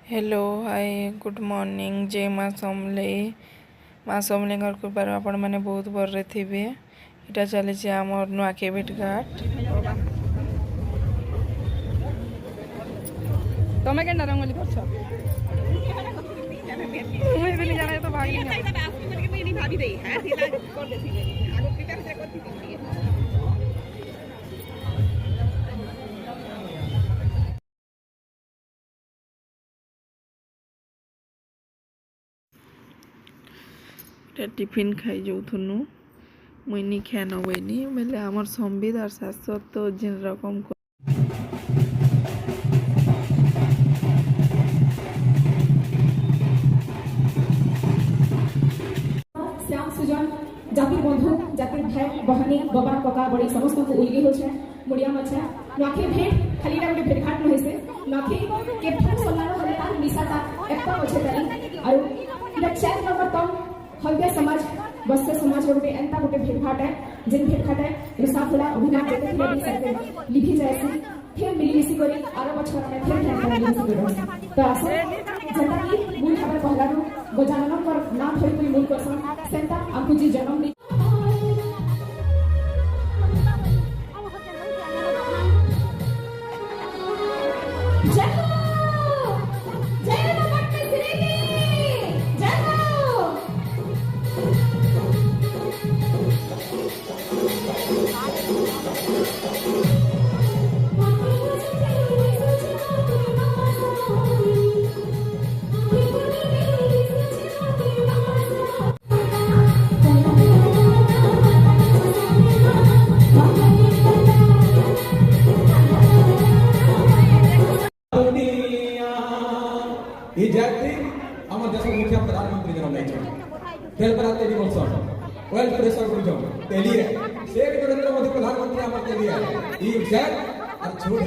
Hello hi good morning जय माँ समलेई माँ समलेई कृपार आपण मैंने बहुत भर थे इटा चली आमर नुआखे भेट घाट तमे केनटा रंगोली करछ मुई भी जाने तो भागी भाभी दे है सीधा कर देथि आगो प्रिपेयर से करथि टिफिन खाई जो थुनु मुई खाए नबैनी बेले आमर संबित और शाश्वत तो जिन रकम श्याम सुजन जातिर बंधु जातिर भाई बहनी बाबा कका बड़ी समस्त को उलगी हो छे मुड़िया मछा नखे भेट खाली रा भेट घाट न होइसे नखे के फन सोलारो हलता निसाता एकटा होछे तारी और इला चैट नंबर तम हल्के समाज बस्ते समाज गोटे एंता गोटे भेट घाट है जिन भेट घाट है रिसा फुला अभिनव जते भी सकते लिखी जायसी फिर मिली मिसी करी आरो बछर में फिर ध्यान मिली मिसी करी तो आसे जता की मूल खबर पहलारो गजानन कर नाम धरि कोई मूल करसन सेंता आंकु जी जन्म दी जय हो जय हो भक्त श्री जय हो मुखिया प्रधानमंत्री खेल कराते दिवस वेल्थ प्रेशर शेख नरेंद्र मोदी प्रधानमंत्री छोड़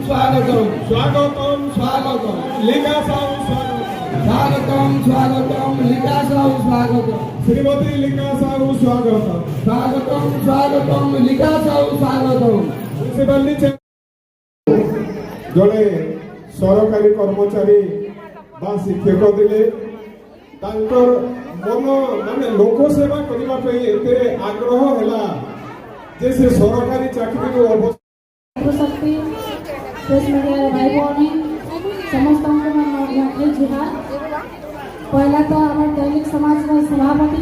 स्वागतम स्वागतम स्वागतम लिंगासाऊ स्वागतम स्वागतम लिंगासाऊ स्वागतम श्रीमती लिंगासाऊ स्वागतम स्वागतम स्वागतम लिंगासाऊ स्वागतम म्युनिसिपालिटी जड़े सरकारी कर्मचारी बा शिक्षक दिले तांकर मन माने लोक सेवा करबा पे एते आग्रह हैला जे से सरकारी चाकरी को शक्ति प्रेस मीडिया भाई बहनी समस्त जुहार पहला तो आम दैनिक समाज सभापति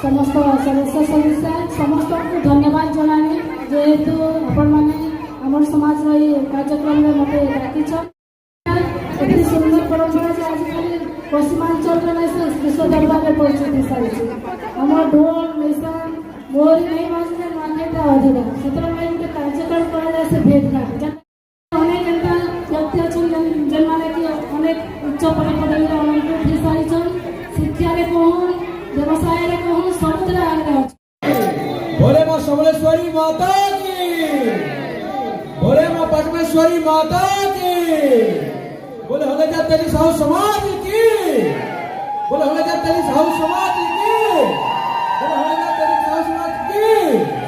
समस्त सदस्य सदस्य समस्त को धन्यवाद जनानी जेहेतु आपण मैंने आम समाज कार्यक्रम में मत डाकिछ सुंदर परंपरा आजकल पश्चिमांचल में विश्व दरबार में पहुंची सारी आम मोर नहीं मानते माने ता अधिक सतरा में उनके कार्यक्रम करा जाए से भेद घाट अनेक एंता व्यक्ति अछन जन माने कि अनेक उच्च पदवी रे अनेक विषय छन शिक्षा रे कोहन व्यवसाय रे कोहन सबतरे आगे बोले मां समलेश्वरी माता की, बोले मां पद्मेश्वरी माता की, बोले हलेजा तेरी साहू समाज की, बोले हलेजा तेरी साहू समाज की, बोले हलेजा तेरी साहू समाज की।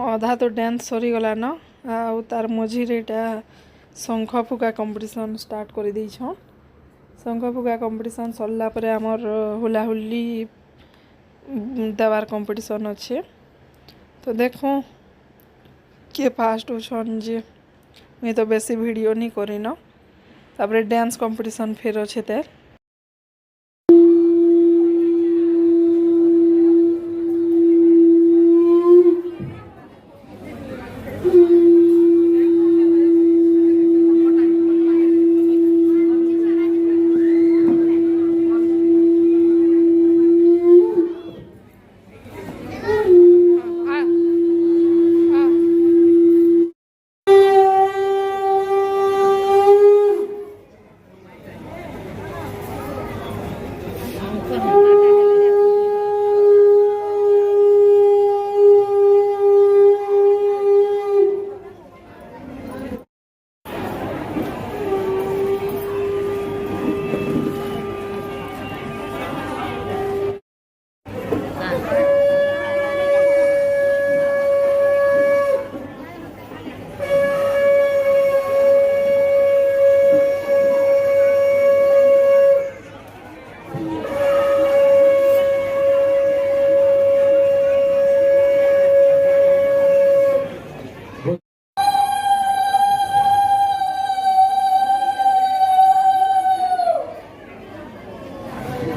अधा तो डांस सरीगला न आउ तार मझिरे इटा शंख फुका कंपटीशन स्टार्ट कर दी छन। शंख फुका कंपटीशन सरला परे हमर हुलाहुली देवार कंपटीशन अच्छे तो देखो किए फास्ट होछन जे मुई तो बेसी वीडियो नहीं करी न तापरे डांस कंपटीशन फेर अच्छे तार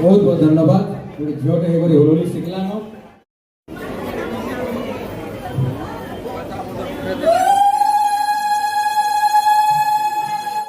बहुत बहुत धन्यवाद झीटे हुलोली शिखला